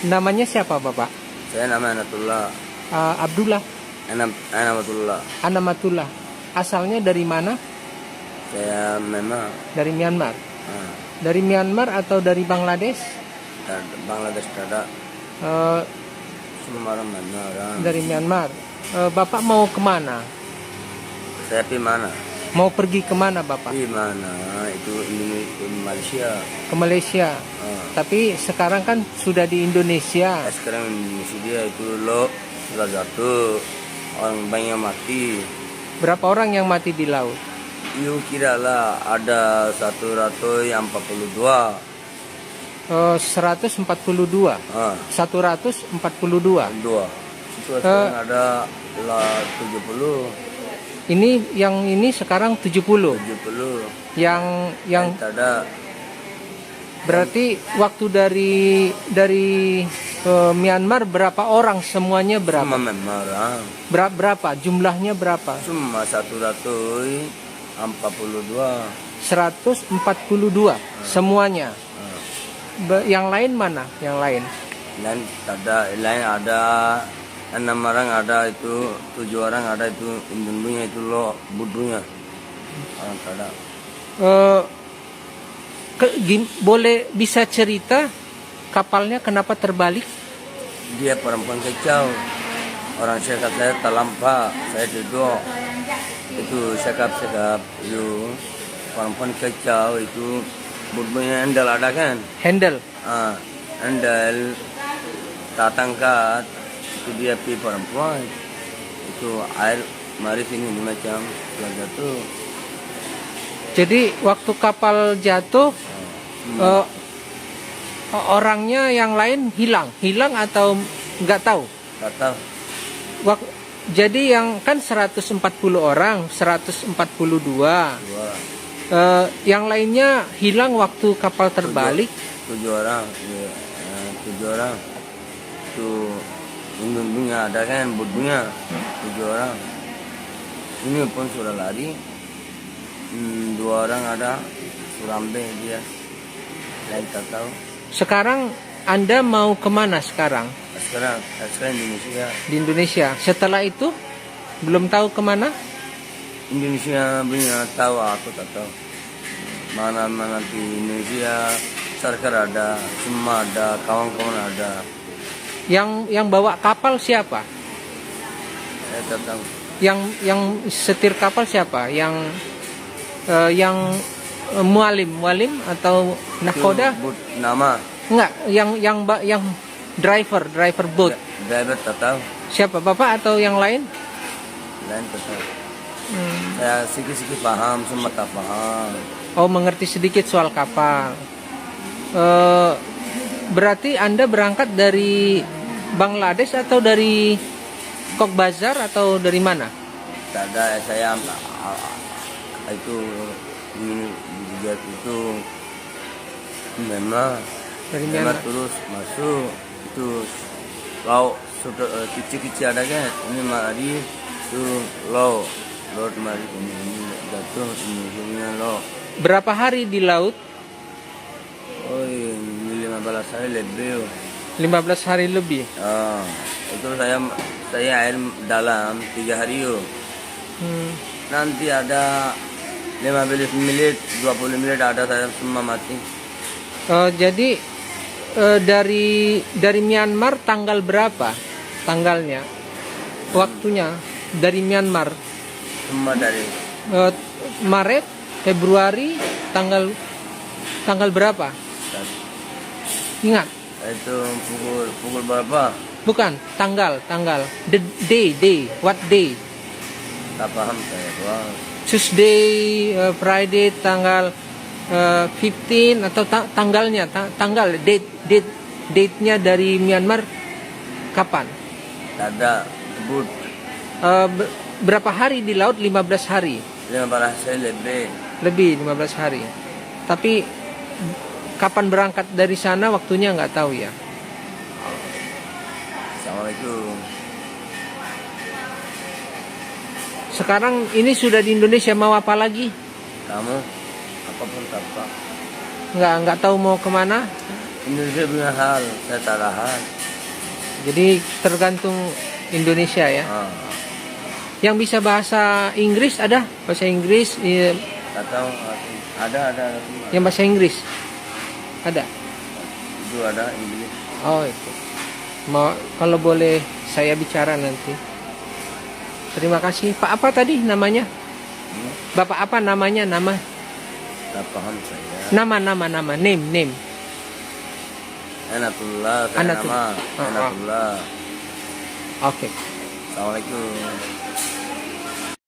Namanya siapa Bapak? Saya nama Anatullah. Abdullah. Anamatullah. Anamatullah. Asalnya dari mana? Saya memang Dari Myanmar. Dari Myanmar atau dari Bangladesh? Bangladesh ada Eh, semua orang orang. dari Myanmar. Bapak mau kemana? Saya pergi mana? Mau pergi kemana Bapak? Di mana? Itu Malaysia. Ke Malaysia. Tapi sekarang kan sudah di Indonesia. Sekarang Indonesia itu lo sudah jatuh, orang banyak mati. Berapa orang yang mati di laut? You kira lah ada 142. 142. 142. Dua. Itu sekarang ada lah 70. Ini sekarang 70. 70. Yang Ada berarti waktu dari Myanmar berapa orang, semuanya berapa? cuma memang Berapa? Jumlahnya berapa? cuma 142. 142 semuanya. Yang lain mana? Yang lain? Dan lain ada 6 orang, ada itu 7 orang, ada itu Indonesia itu lo budunya orang ada. Boleh bisa cerita kapalnya kenapa terbalik? Dia perempuan kecau, orang sekap saya terlampak, saya duduk itu sekap itu perempuan kecau itu budunya handle ada kan? Handle. Handle tak angkat. Itu dia pi perempuan itu air mari sini macam jatuh. Jadi waktu kapal jatuh orangnya yang lain hilang atau nggak tahu? Tak tahu. Jadi yang kan 140 orang, 142. Yang lainnya hilang waktu kapal terbalik. 7 orang, 7 orang. Itu Indonesia ada kan budunya 7 orang. Ini pun sudah lari. 2 orang ada Surambe dia. Lain tak tahu. Sekarang Anda mau kemana sekarang? Sekarang Indonesia. Di Indonesia. Setelah itu belum tahu kemana? Indonesia punya tahu, aku tak tahu. Mana di Indonesia, Sarkar ada, semua ada, kawan-kawan ada. Yang bawa kapal siapa? Saya tak tahu. Yang setir kapal siapa? Yang mualim atau nakoda? Nama? Enggak, yang driver boat. Driver tak tahu. Siapa, Bapak atau yang lain? Lain tak tahu. Saya sedikit paham, semua tak paham. Oh, mengerti sedikit soal kapal. Berarti Anda berangkat dari Bangladesh atau dari Cox's Bazar atau dari mana? Tak ada, saya itu memang Dari Myanmar. terus masuk itu laut kecil-kecil ada kan, ini mari itu laut mari ini jatuh ini laut. Berapa hari di laut? Oh, ini 15 hari lebih. 15 hari lebih. Itu saya air dalam 3 hari yuk. Nanti ada 15 menit, 20 menit ada saya semua mati. Jadi dari Myanmar tanggal berapa? Tanggalnya, waktunya dari Myanmar. Semua dari Maret, Februari, tanggal berapa? Ingat? Itu pukul berapa? Bukan, tanggal. The day, what day? Tak paham saya. Wow. Tuesday, Friday, tanggal 15 atau tanggalnya, date-nya dari Myanmar kapan? Ada sebut Berapa hari di laut? 15 hari. 15 hari Lebih 15 hari. Tapi kapan berangkat dari sana waktunya nggak tahu ya. Assalamualaikum. Sekarang ini sudah di Indonesia, mau apa lagi? Kamu apapun tak apa. Nggak tahu mau kemana? Indonesia punya hal, saya tak tahan. Jadi tergantung Indonesia ya. Ah, Yang bisa bahasa Inggris ada? Bahasa Inggris tak tahu, ada. yang bahasa Inggris ada. Itu ada Inggris. Oh itu. Mau kalau boleh saya bicara nanti. Terima kasih. Pak apa tadi namanya? Bapak apa namanya? Nama? Tak paham saya. Nama. Name. Enatullah, saya Anatullah. nama Enatullah. Oke. Assalamualaikum.